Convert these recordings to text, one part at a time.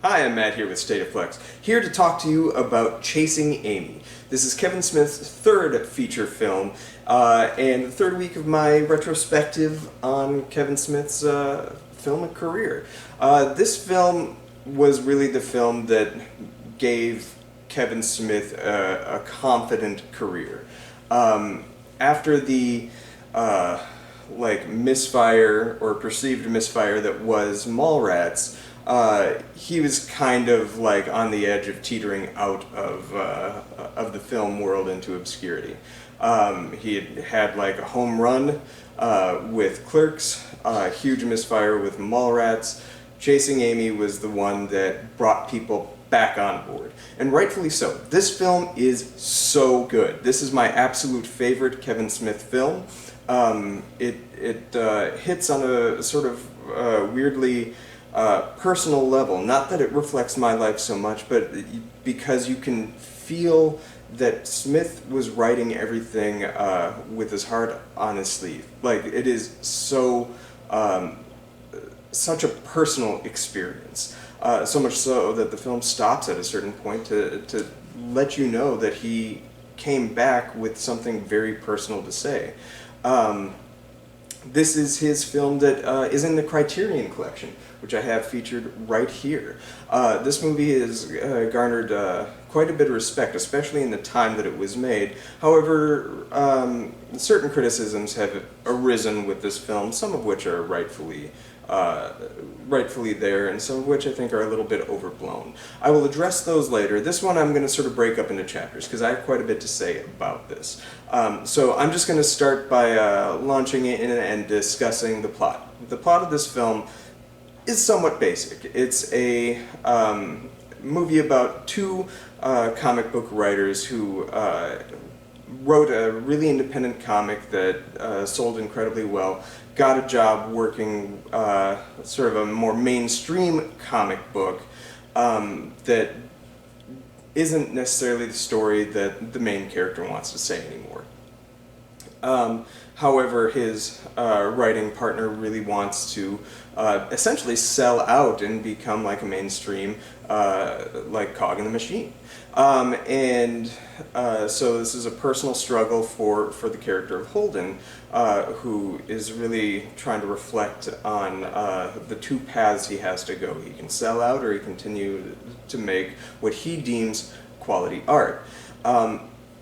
Hi, I'm Matt here with State of Flex, here to talk to you about Chasing Amy. This is Kevin Smith's third feature film, and the third week of my retrospective on Kevin Smith's film career. This film was really the film that gave Kevin Smith a confident career. After the misfire or perceived misfire that was Mallrats, he was kind of like on the edge of teetering out of the film world into obscurity. He had like a home run with Clerks, a huge misfire with Mallrats. Chasing Amy was the one that brought people back on board, and rightfully so. This film is so good. This is my absolute favorite Kevin Smith film. It hits on a sort of weirdly personal level. Not that it reflects my life so much, but because you can feel that Smith was writing everything with his heart on his sleeve. Like, it is so such a personal experience. So much so that the film stops at a certain point to let you know that he came back with something very personal to say. This is his film that is in the Criterion Collection, which I have featured right here. This movie has garnered quite a bit of respect, especially in the time that it was made. However, certain criticisms have arisen with this film, some of which are rightfully there, and some of which I think are a little bit overblown. I will address those later. This one I'm going to sort of break up into chapters, because I have quite a bit to say about this. So I'm just going to start by launching in and discussing the plot. The plot of this film is somewhat basic. It's a movie about two comic book writers who wrote a really independent comic that sold incredibly well, got a job working sort of a more mainstream comic book that isn't necessarily the story that the main character wants to say anymore. However, his writing partner really wants to essentially sell out and become like a mainstream like cog in the machine. So this is a personal struggle for the character of Holden, who is really trying to reflect on the two paths he has to go. He can sell out, or he continue to make what he deems quality art.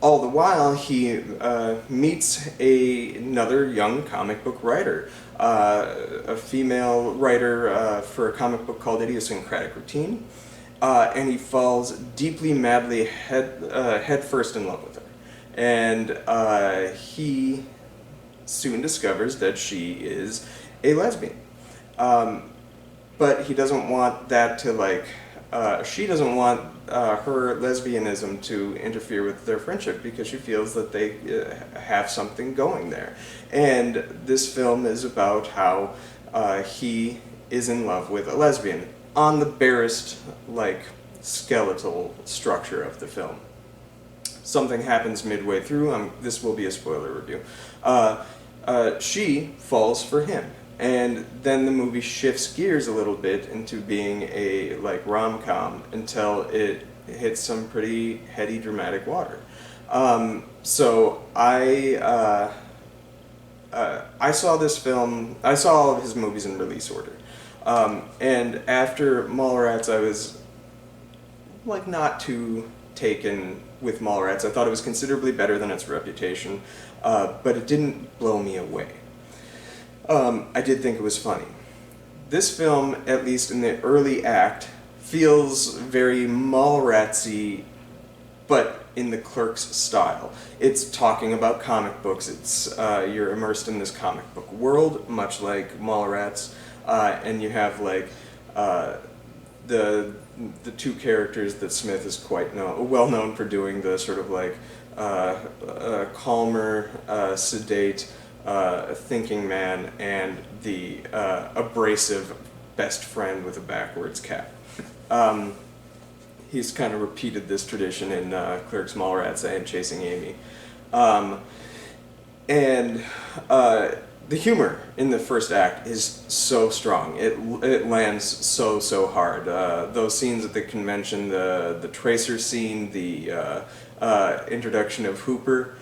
All the while, he meets another young comic book writer, a female writer for a comic book called Idiosyncratic Routine. And he falls deeply, madly, head first in love with her. And he soon discovers that she is a lesbian. But he doesn't want that to, she doesn't want her lesbianism to interfere with their friendship, because she feels that they have something going there. And this film is about how he is in love with a lesbian, on the barest, skeletal structure of the film. Something happens midway through. This will be a spoiler review. She falls for him, and then the movie shifts gears a little bit into being a rom-com until it hits some pretty heady, dramatic water. So I saw this film. I saw all of his movies in release order. And after Mallrats, I was not too taken with Mallrats. I thought it was considerably better than its reputation, but it didn't blow me away. I did think it was funny. This film, at least in the early act, feels very Mallratsy, but in the Clerks style. It's talking about comic books. It's you're immersed in this comic book world, much like Mallrats. And you have the two characters that Smith is quite well known for doing, the sort of calmer, sedate, thinking man, and the abrasive best friend with a backwards cap. He's kind of repeated this tradition in Clerks, Mallrats, and Chasing Amy. the humor in the first act is so strong. It lands so hard. Those scenes at the convention, the Tracer scene, the introduction of Hooper,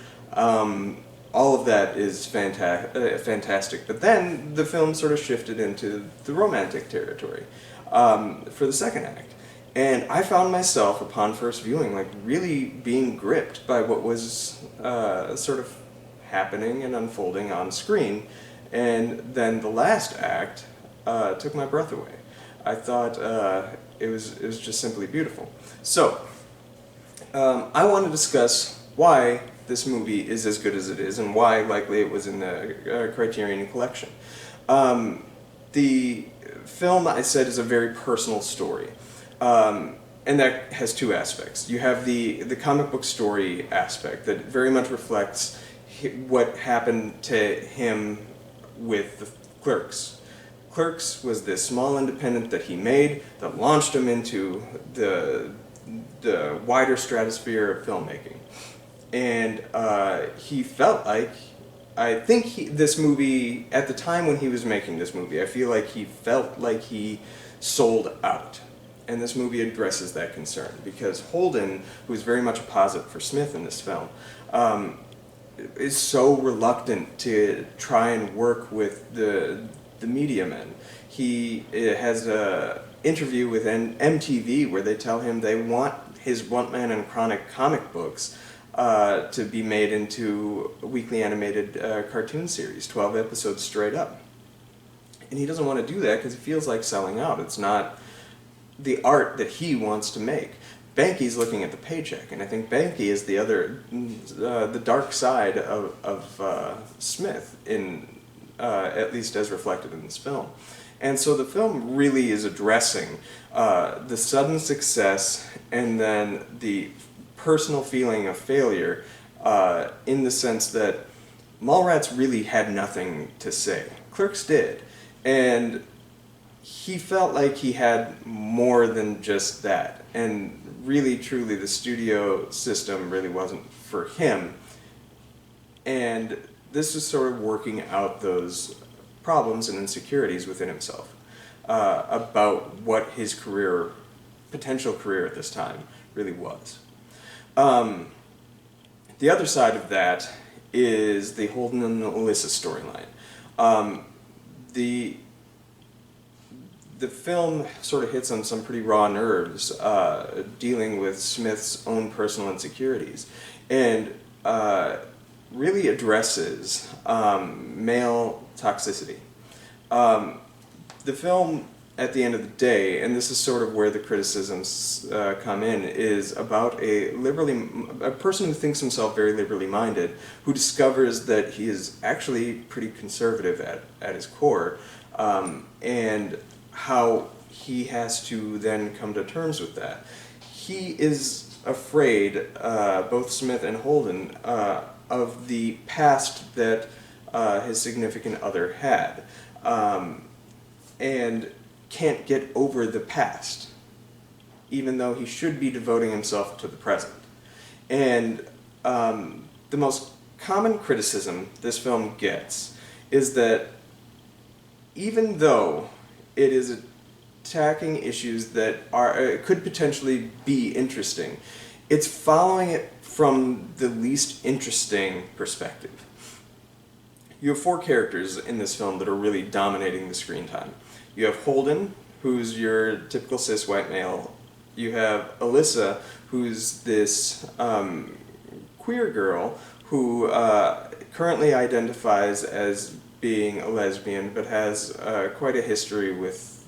all of that is fantastic. But then the film sort of shifted into the romantic territory for the second act. And I found myself, upon first viewing, like really being gripped by what was sort of happening and unfolding on screen. And then the last act took my breath away. I thought it was just simply beautiful. So, I want to discuss why this movie is as good as it is and why likely it was in the Criterion Collection. The film, I said, is a very personal story. And that has two aspects. You have the comic book story aspect that very much reflects what happened to him with the Clerks. Clerks was this small independent that he made that launched him into the wider stratosphere of filmmaking. And he felt like, I think this movie, at the time when he was making this movie, I feel like he felt like he sold out. And this movie addresses that concern, because Holden, who is very much a posit for Smith in this film, is so reluctant to try and work with the media men. He has an interview with MTV where they tell him they want his Blunt Man and Chronic comic books to be made into a weekly animated cartoon series, 12 episodes straight up. And he doesn't want to do that because he feels like selling out. It's not the art that he wants to make. Banky's looking at the paycheck, and I think Banky is the other, the dark side of Smith, in at least as reflected in this film. And so the film really is addressing the sudden success and then the personal feeling of failure in the sense that Mallrats really had nothing to say. Clerks did. And he felt like he had more than just that. And really, truly, the studio system really wasn't for him. And this is sort of working out those problems and insecurities within himself about what his career, potential career at this time, really was. The other side of that is the Holden and Alyssa storyline. The film sort of hits on some pretty raw nerves, dealing with Smith's own personal insecurities, and really addresses male toxicity. The film, at the end of the day, and this is sort of where the criticisms come in, is about a person who thinks himself very liberally minded, who discovers that he is actually pretty conservative at his core, and how he has to then come to terms with that. He is afraid, both Smith and Holden, of the past that his significant other had, and can't get over the past, even though he should be devoting himself to the present. And the most common criticism this film gets is that even though it is attacking issues that could potentially be interesting, it's following it from the least interesting perspective. You have four characters in this film that are really dominating the screen time. You have Holden, who's your typical cis white male. You have Alyssa, who's this queer girl who currently identifies as being a lesbian, but has quite a history with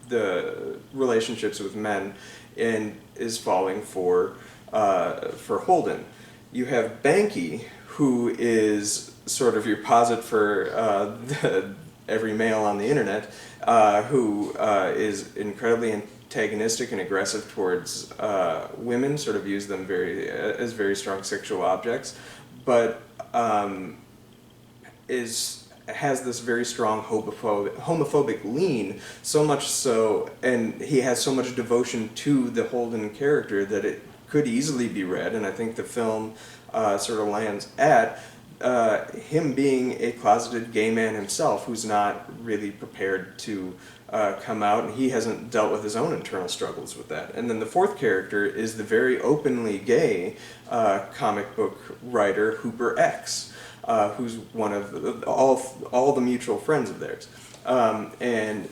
the relationships with men, and is falling for Holden. You have Banky, who is sort of your posit for every male on the internet, who is incredibly antagonistic and aggressive towards women, sort of use them as very strong sexual objects, but has this very strong homophobic lean, so much so, and he has so much devotion to the Holden character that it could easily be read, and I think the film sort of lands at, him being a closeted gay man himself who's not really prepared to come out, and he hasn't dealt with his own internal struggles with that. And then the fourth character is the very openly gay comic book writer Hooper X, who's one of all the mutual friends of theirs. And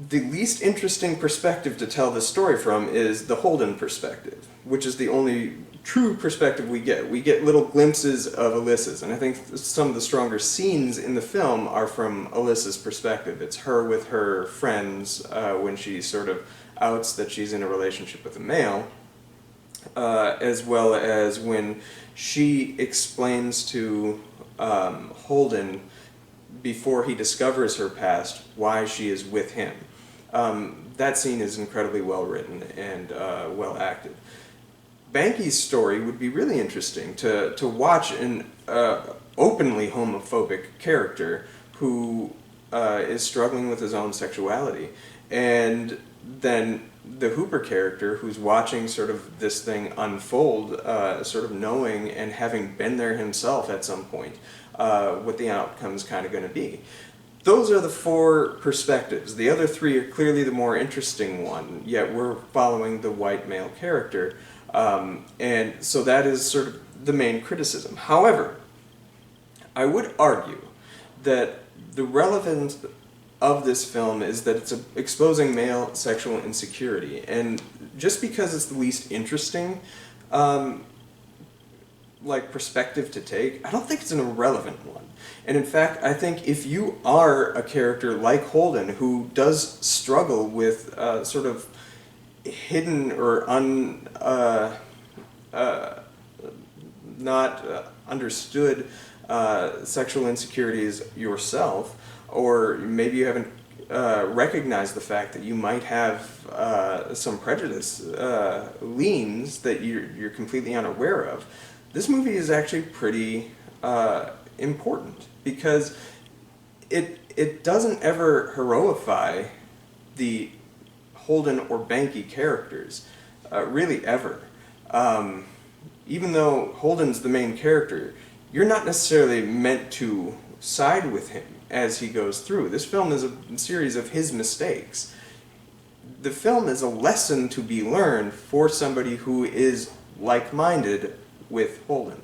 the least interesting perspective to tell this story from is the Holden perspective, which is the only true perspective we get. We get little glimpses of Alyssa's, and I think some of the stronger scenes in the film are from Alyssa's perspective. It's her with her friends when she sort of outs that she's in a relationship with a male, as well as when she explains to Holden, before he discovers her past, why she is with him. That scene is incredibly well written and well acted. Banky's story would be really interesting to watch an openly homophobic character who is struggling with his own sexuality, and then the Hooper character who's watching sort of this thing unfold, sort of knowing and having been there himself at some point, what the outcome's kind of going to be. Those are the four perspectives. The other three are clearly the more interesting one, yet we're following the white male character. And so that is sort of the main criticism. However, I would argue that the relevance of this film is that it's exposing male sexual insecurity. And just because it's the least interesting perspective to take, I don't think it's an irrelevant one. And in fact, I think if you are a character like Holden who does struggle with sort of hidden or not understood sexual insecurities yourself, or maybe you haven't recognized the fact that you might have some prejudice leans that you're completely unaware of, this movie is actually pretty important, because it doesn't ever heroify the Holden or Banky characters, really ever. Even though Holden's the main character, you're not necessarily meant to side with him as he goes through. This film is a series of his mistakes. The film is a lesson to be learned for somebody who is like-minded with Holden.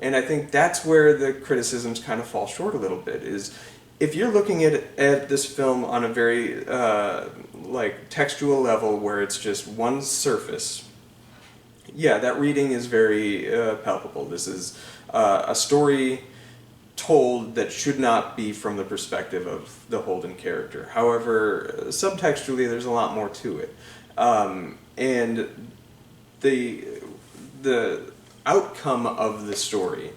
And I think that's where the criticisms kind of fall short a little bit, is if you're looking at this film on a very textual level where it's just one surface, yeah, that reading is very palpable. This is a story told that should not be from the perspective of the Holden character. However, subtextually, there's a lot more to it. And the outcome of the story,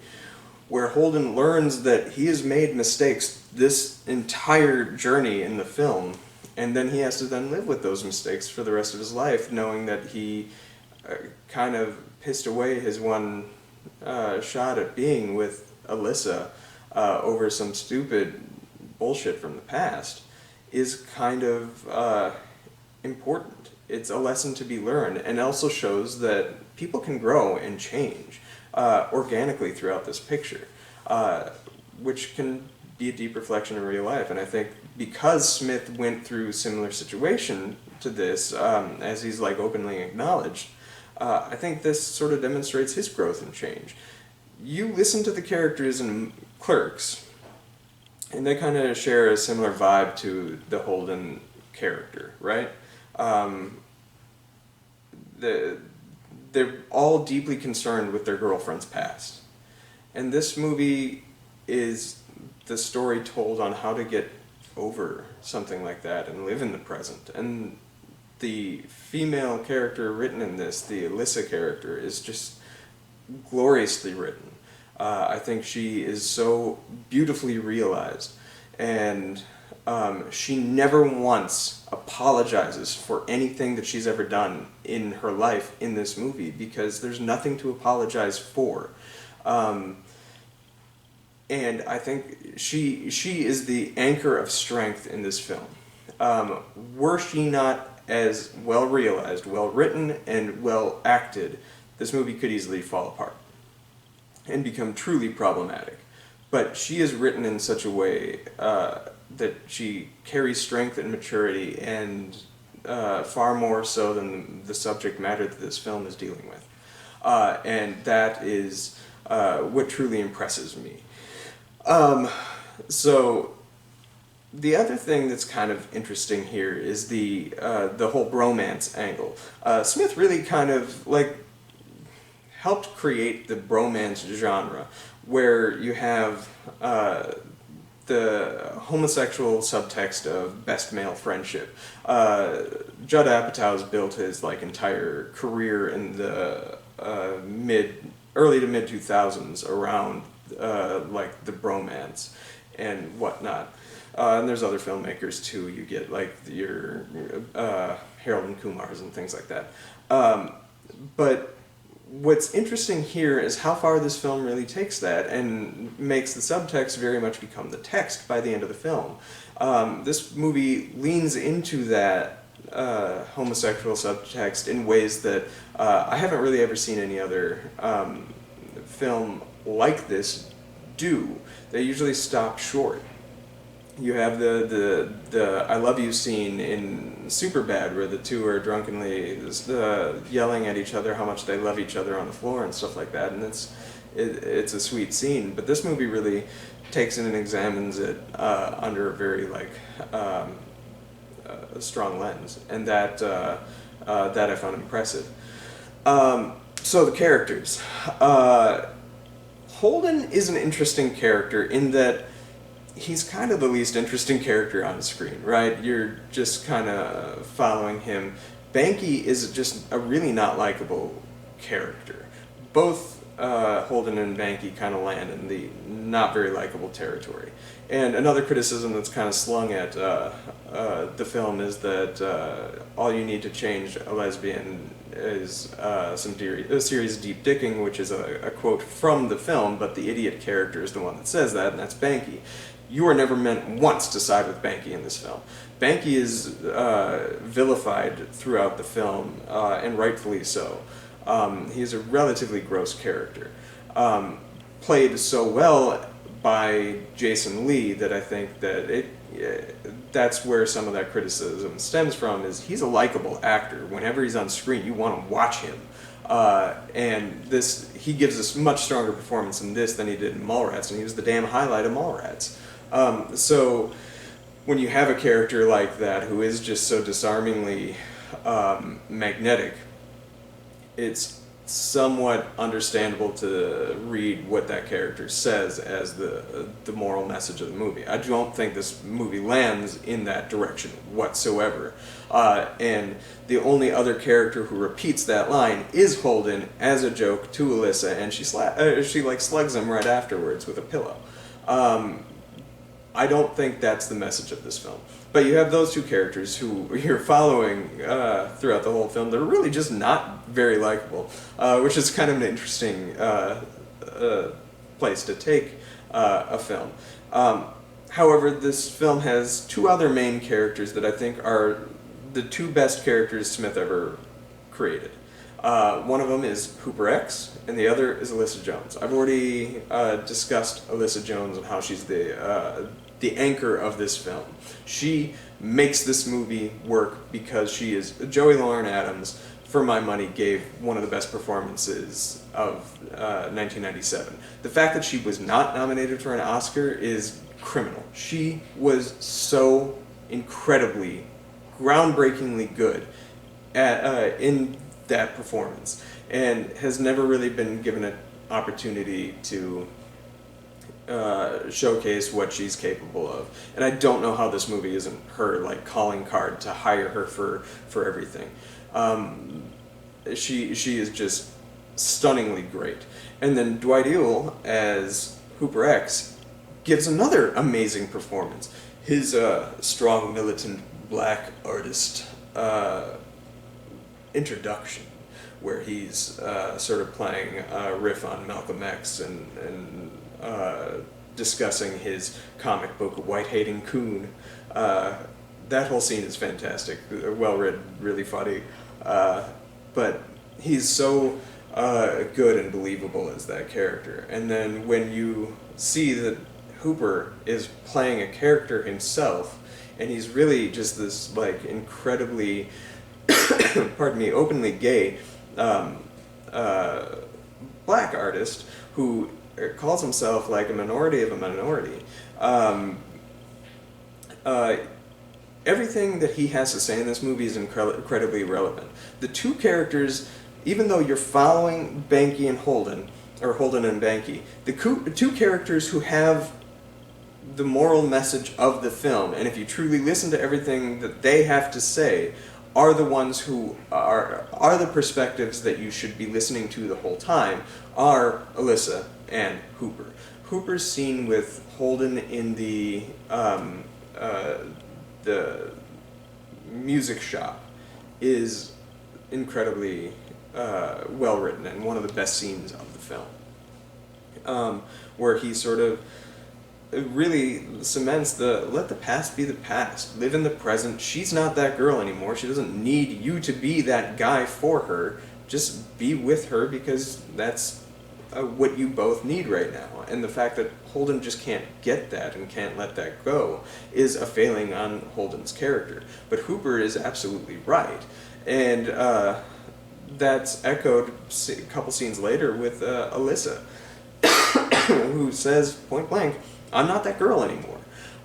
where Holden learns that he has made mistakes this entire journey in the film, and then he has to then live with those mistakes for the rest of his life, knowing that he kind of pissed away his one shot at being with Alyssa over some stupid bullshit from the past, is kind of important. It's a lesson to be learned, and also shows that people can grow and change organically throughout this picture, which can be a deep reflection in real life. And I think because Smith went through a similar situation to this, as he's openly acknowledged, I think this sort of demonstrates his growth and change. You listen to the characters in Clerks, and they kind of share a similar vibe to the Holden character, right? They're all deeply concerned with their girlfriend's past. And this movie is the story told on how to get over something like that and live in the present. And the female character written in this, the Alyssa character, is just gloriously written. I think she is so beautifully realized, and she never once apologizes for anything that she's ever done in her life in this movie, because there's nothing to apologize for. And I think she is the anchor of strength in this film. Were she not as well realized, well written, and well acted, this movie could easily fall apart. and become truly problematic. But she is written in such a way that she carries strength and maturity, and far more so than the subject matter that this film is dealing with. And that is what truly impresses me. So the other thing that's kind of interesting here is the whole bromance angle. Smith really kind of like helped create the bromance genre, where you have the homosexual subtext of best male friendship. Judd Apatow's built his like entire career in the early to mid 2000s around like the bromance and whatnot. And there's other filmmakers too. You get like your Harold and Kumars and things like that. But what's interesting here is how far this film really takes that and makes the subtext very much become the text by the end of the film. This movie leans into that homosexual subtext in ways that I haven't really ever seen any other film like this do. They usually stop short. You have the I love you scene in Superbad, where the two are drunkenly yelling at each other how much they love each other on the floor and stuff like that, and it's a sweet scene. But this movie really takes it and examines it under a very like a strong lens, and that I found impressive. So the characters. Holden is an interesting character in that he's kind of the least interesting character on screen, right? You're just kind of following him. Banky is just a really not likable character. Both Holden and Banky kind of land in the not very likable territory. And another criticism that's kind of slung at the film is that all you need to change a lesbian is a series of deep dicking, which is a quote from the film, but the idiot character is the one that says that, and that's Banky. You are never meant once to side with Banky in this film. Banky is vilified throughout the film, and rightfully so. He is a relatively gross character. Played so well by Jason Lee that I think that that's where some of that criticism stems from, is he's a likable actor. Whenever he's on screen, you want to watch him. And he gives us much stronger performance in this than he did in Mallrats, and he was the damn highlight of Mallrats. So when you have a character like that who is just so disarmingly magnetic, it's somewhat understandable to read what that character says as the moral message of the movie. I don't think this movie lands in that direction whatsoever. And the only other character who repeats that line is Holden as a joke to Alyssa, and she like slugs him right afterwards with a pillow. I don't think that's the message of this film. But you have those two characters who you're following throughout the whole film. They're really just not very likable, which is kind of an interesting place to take a film. However, this film has two other main characters that I think are the two best characters Smith ever created. One of them is Hooper X, and the other is Alyssa Jones. I've already discussed Alyssa Jones and how she's the anchor of this film. She makes this movie work because she is Joey Lauren Adams, for my money, gave one of the best performances of 1997. The fact that she was not nominated for an Oscar is criminal. She was so incredibly, groundbreakingly good in that performance, and has never really been given an opportunity to showcase what she's capable of. And I don't know how this movie isn't her like calling card to hire her for everything. She is just stunningly great. And then Dwight Ewell as Hooper X gives another amazing performance. His strong militant black artist introduction, where he's sort of playing a riff on Malcolm X and discussing his comic book white-hating coon. That whole scene is fantastic, well written, really funny. But he's so good and believable as that character. And then when you see that Hooper is playing a character himself, and he's really just this like incredibly, pardon me, openly gay black artist who calls himself like a minority of a minority. Everything that he has to say in this movie is incredibly relevant. The two characters, even though you're following Banky and Holden, or Holden and Banky, the two characters who have the moral message of the film, and if you truly listen to everything that they have to say, are the ones who are the perspectives that you should be listening to the whole time, are Alyssa and Hooper. Hooper's scene with Holden in the music shop is incredibly well written and one of the best scenes of the film, where he sort of really cements the let the past be the past, live in the present. She's not that girl anymore. She doesn't need you to be that guy for her. Just be with her because that's what you both need right now. And the fact that Holden just can't get that and can't let that go is a failing on Holden's character. But Hooper is absolutely right. And that's echoed a couple scenes later with Alyssa, who says point blank, I'm not that girl anymore.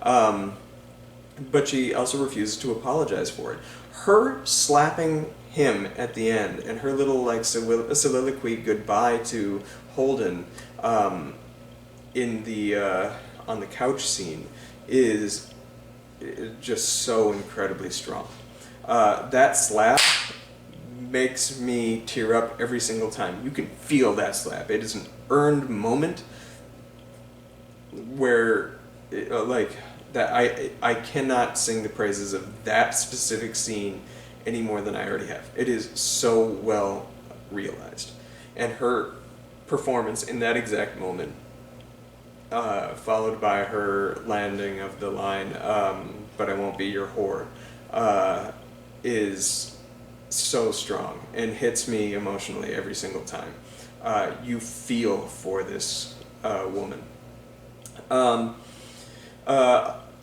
But she also refuses to apologize for it. Her slapping him at the end and her little like soliloquy goodbye to Holden in the on the couch scene is just so incredibly strong. That slap makes me tear up every single time. You can feel that slap. It is an earned moment where like that I cannot sing the praises of that specific scene any more than I already have. It is so well realized, and her performance in that exact moment, followed by her landing of the line "But I won't be your whore," is so strong and hits me emotionally every single time. You feel for this woman.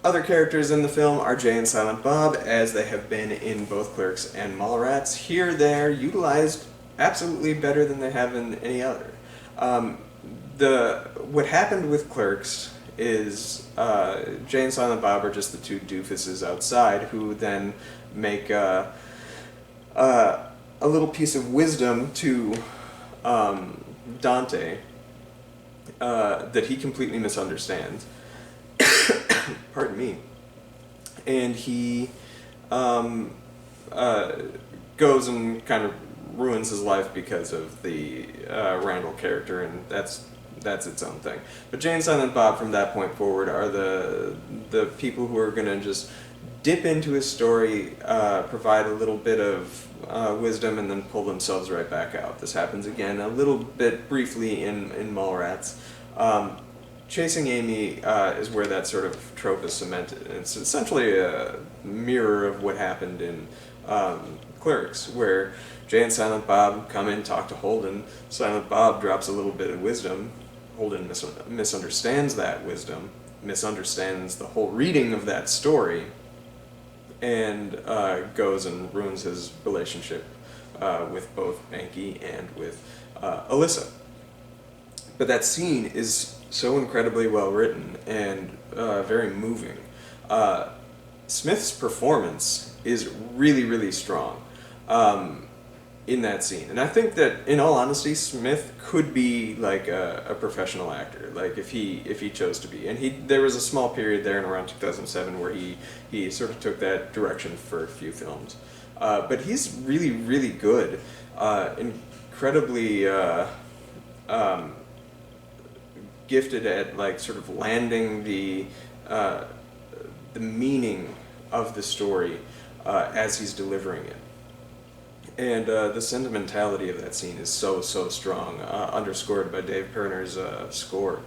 Other characters in the film are Jay and Silent Bob, as they have been in both Clerks and Mallrats. Here they're utilized absolutely better than they have in any other. What happened with Clerks is Jay and Silent Bob are just the two doofuses outside who then make a little piece of wisdom to Dante that he completely misunderstands. Pardon me. And he goes and kind of ruins his life because of the Randall character, and that's its own thing. But Jay and Silent Bob from that point forward are the people who are going to just dip into his story, provide a little bit of wisdom, and then pull themselves right back out. This happens again a little bit briefly in Mallrats. Chasing Amy is where that sort of trope is cemented. It's essentially a mirror of what happened in Clerks, where Jay and Silent Bob come in, talk to Holden. Silent Bob drops a little bit of wisdom. Holden misunderstands that wisdom, misunderstands the whole reading of that story, and goes and ruins his relationship with both Banky and with Alyssa. But that scene is so incredibly well written and very moving. Smith's performance is really, really strong in that scene. And I think that, in all honesty, Smith could be like a professional actor, like if he chose to be. And there was a small period there in around 2007 where he sort of took that direction for a few films. But he's really, really good, incredibly gifted at like sort of landing the meaning of the story as he's delivering it. And the sentimentality of that scene is so strong, underscored by Dave Pirner's score.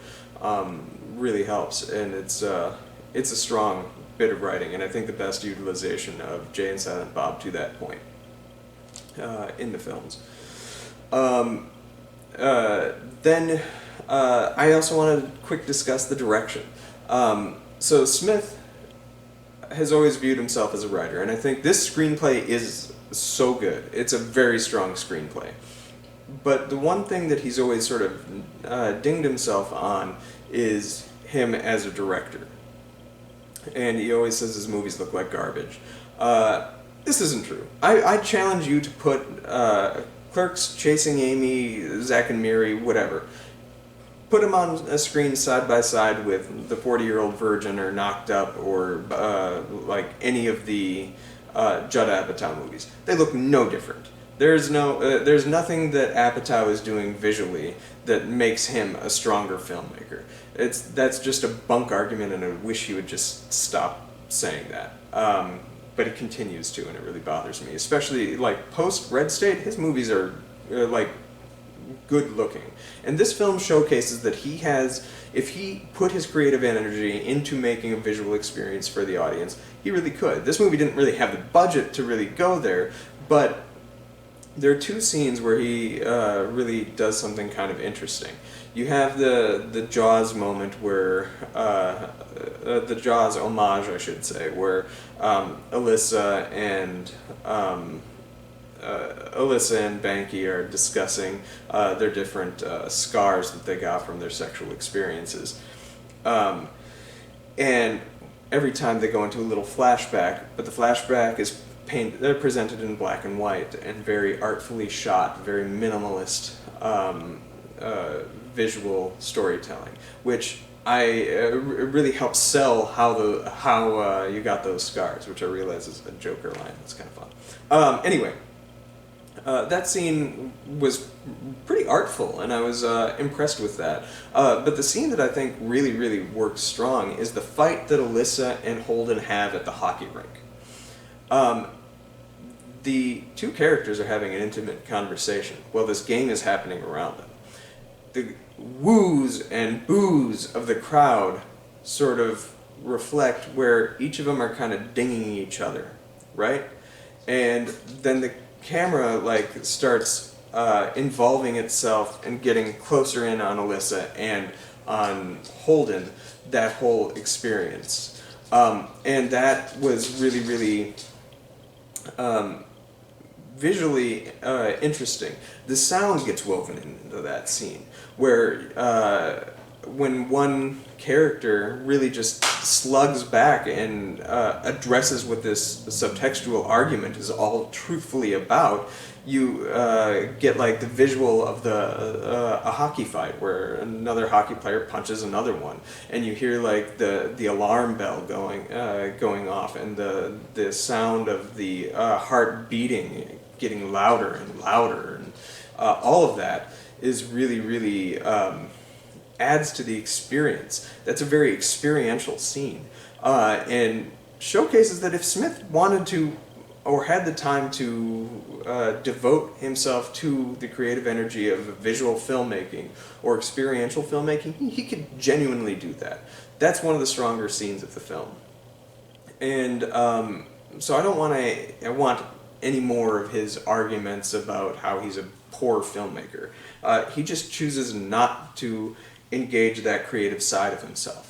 Really helps, and it's a strong bit of writing, and I think the best utilization of Jay and Silent Bob to that point in the films. Then I also want to quick discuss the direction. So Smith has always viewed himself as a writer, and I think this screenplay is so good. It's a very strong screenplay. But the one thing that he's always sort of dinged himself on is him as a director. And he always says his movies look like garbage. This isn't true. I challenge you to put Clerks, Chasing Amy, Zack and Miri, whatever. Put them on a screen side by side with The 40-Year-Old Virgin or Knocked Up or like any of the Judd Apatow movies. They look no different. There's nothing that Apatow is doing visually that makes him a stronger filmmaker. That's just a bunk argument, and I wish he would just stop saying that. But he continues to, and it really bothers me. Especially like post Red State, his movies are like good looking, and this film showcases that he has. If he put his creative energy into making a visual experience for the audience, he really could. This movie didn't really have the budget to really go there, but there are two scenes where he really does something kind of interesting. You have the Jaws moment where, the Jaws homage, I should say, where Alyssa and Banky are discussing their different scars that they got from their sexual experiences. And every time they go into a little flashback, but the flashback is they're presented in black and white and very artfully shot, very minimalist visual storytelling, which really helps sell how you got those scars, which I realize is a Joker line. It's kind of fun. Anyway, that scene was pretty artful, and I was impressed with that. But the scene that I think really, really works strong is the fight that Alyssa and Holden have at the hockey rink. The two characters are having an intimate conversation while this game is happening around them. The woos and boos of the crowd sort of reflect where each of them are kind of dinging each other, right? And then the camera like starts involving itself and getting closer in on Alyssa and on Holden, that whole experience. And that was really, really visually interesting. The sound gets woven into that scene, where when one character really just slugs back and addresses what this subtextual argument is all truthfully about, you get like the visual of a hockey fight where another hockey player punches another one, and you hear like the alarm bell going off, and the sound of the heart beating getting louder and louder, and all of that is really, really adds to the experience. That's a very experiential scene, and showcases that if Smith wanted to or had the time to devote himself to the creative energy of visual filmmaking or experiential filmmaking, he could genuinely do that. That's one of the stronger scenes of the film. And so I want any more of his arguments about how he's a poor filmmaker. He just chooses not to engage that creative side of himself.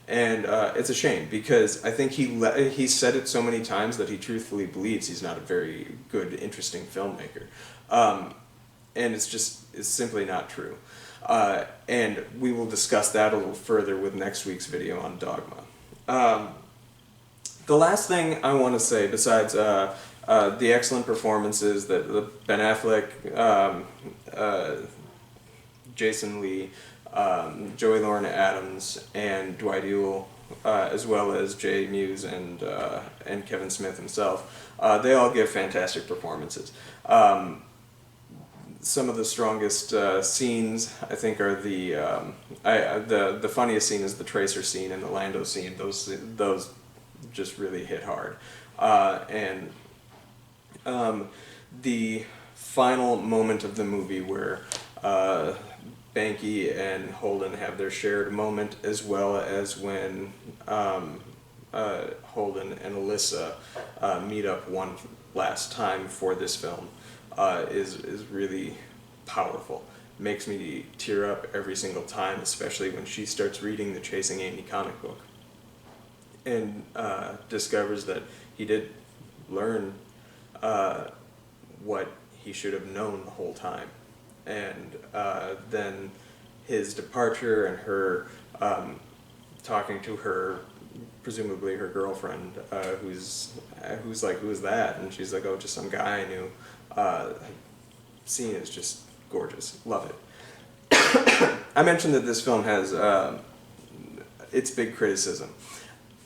And it's a shame, because I think he's said it so many times that he truthfully believes he's not a very good, interesting filmmaker. And it's simply not true. And we will discuss that a little further with next week's video on Dogma. The last thing I want to say, besides the excellent performances that Ben Affleck, Jason Lee, Joey Lauren Adams, and Dwight Ewell, as well as Jay Muse and Kevin Smith himself, they all give fantastic performances. Some of the strongest scenes, I think, are the funniest scene is the Tracer scene and the Lando scene. Those just really hit hard, and the final moment of the movie where Banky and Holden have their shared moment, as well as when Holden and Alyssa meet up one last time for this film, is really powerful. makes me tear up every single time, especially when she starts reading the Chasing Amy comic book and discovers that he did learn what he should have known the whole time. And then his departure and her talking to her, presumably her girlfriend, who's like, who's that? And she's like, oh, just some guy I knew. Scene is just gorgeous. Love it. I mentioned that this film has its big criticism.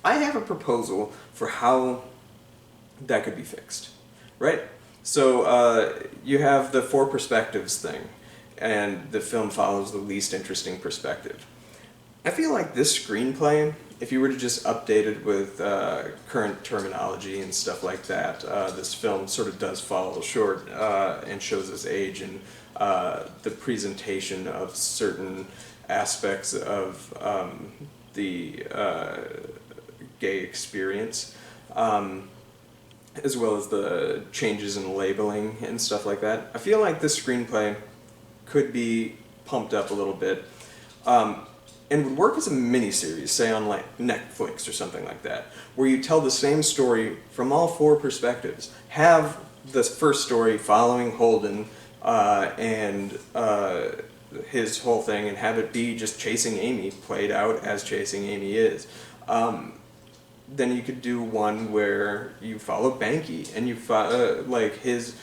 I have a proposal for how that could be fixed, right? So you have the four perspectives thing, and the film follows the least interesting perspective. I feel like this screenplay, if you were to just update it with current terminology and stuff like that, this film sort of does fall short and shows its age in the presentation of certain aspects of the gay experience, as well as the changes in labeling and stuff like that. I feel like this screenplay could be pumped up a little bit. And would work as a miniseries, say on like Netflix or something like that, where you tell the same story from all four perspectives. Have the first story following Holden and his whole thing, and have it be just Chasing Amy played out as Chasing Amy is. Then you could do one where you follow Banky and you like his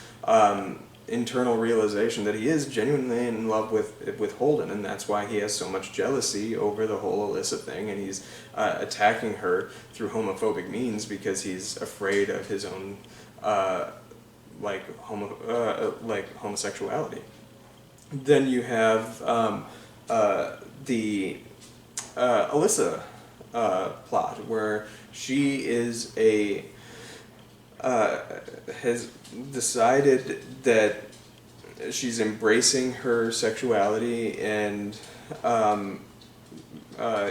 internal realization that he is genuinely in love with Holden, and that's why he has so much jealousy over the whole Alyssa thing, and he's attacking her through homophobic means because he's afraid of his own homosexuality. Then you have the Alyssa plot, where she is has decided that she's embracing her sexuality and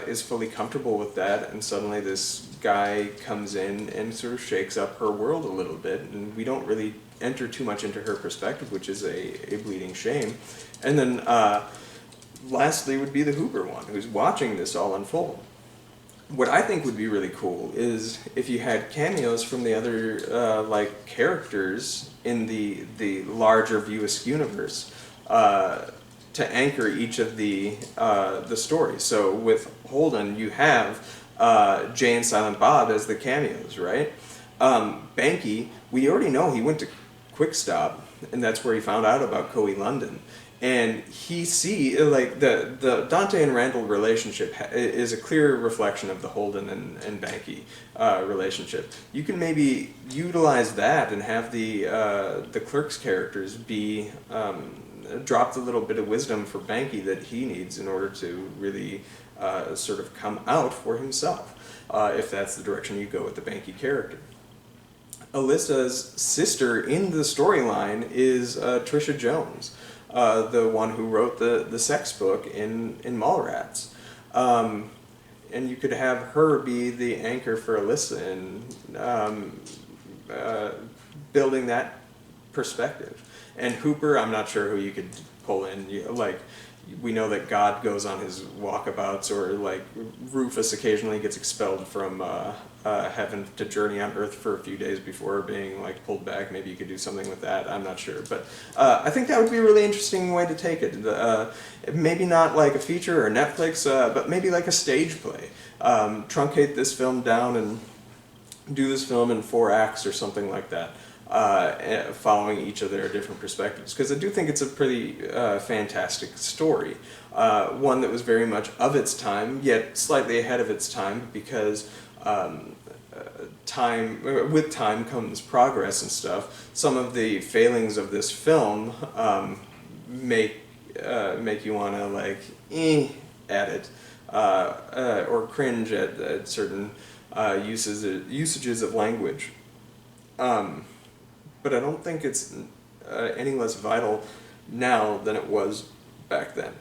is fully comfortable with that, and suddenly this guy comes in and sort of shakes up her world a little bit, and we don't really enter too much into her perspective, which is a bleeding shame. And then lastly would be the Hooper one, who's watching this all unfold. What I think would be really cool is if you had cameos from the other like characters in the larger View Askew universe to anchor each of the stories. So with Holden, you have Jay and Silent Bob as the cameos, right? Banky, we already know he went to Quick Stop, and that's where he found out about Coey London. And he like the Dante and Randall relationship is a clear reflection of the Holden and Banky relationship. You can maybe utilize that and have the Clerks characters be dropped a little bit of wisdom for Banky that he needs in order to really sort of come out for himself, if that's the direction you go with the Banky character. Alyssa's sister in the storyline is Trisha Jones. The one who wrote the sex book in Mallrats. And you could have her be the anchor for Alyssa and building that perspective. And Hooper, I'm not sure who you could pull in. We know that God goes on his walkabouts, or like Rufus occasionally gets expelled from heaven to journey on Earth for a few days before being like pulled back. Maybe you could do something with that. I'm not sure, but I think that would be a really interesting way to take it. Maybe not like a feature or Netflix, but maybe like a stage play. Truncate this film down and do this film in 4 acts or something like that. Following each of their different perspectives, because I do think it's a pretty fantastic story, one that was very much of its time, yet slightly ahead of its time, because with time comes progress and stuff. Some of the failings of this film make you want to like at it or cringe at certain usages of language. But I don't think it's any less vital now than it was back then.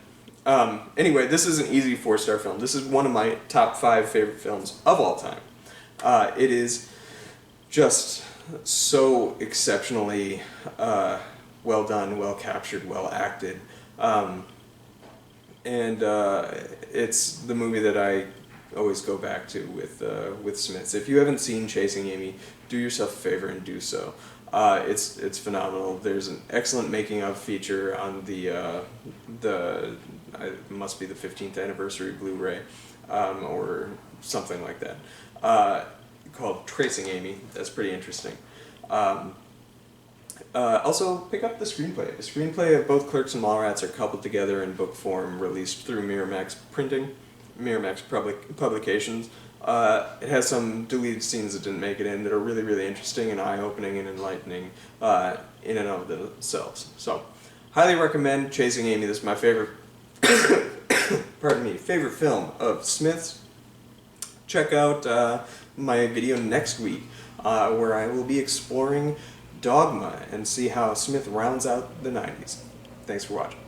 Anyway, this is an easy 4-star film. This is one of my top 5 favorite films of all time. It is just so exceptionally well done, well captured, well acted. And it's the movie that I always go back to with Smiths. If you haven't seen Chasing Amy, do yourself a favor and do so. It's phenomenal. There's an excellent making of feature on the it must be the 15th anniversary Blu-ray, or something like that, called Tracing Amy. That's pretty interesting. Also, pick up the screenplay. The screenplay of both Clerks and Mallrats are coupled together in book form, released through Miramax Publications. It has some deleted scenes that didn't make it in that are really, really interesting and eye-opening and enlightening in and of themselves. So, highly recommend Chasing Amy. This is my favorite, pardon me, favorite film of Smith's. Check out my video next week, where I will be exploring Dogma and see how Smith rounds out the 90s. Thanks for watching.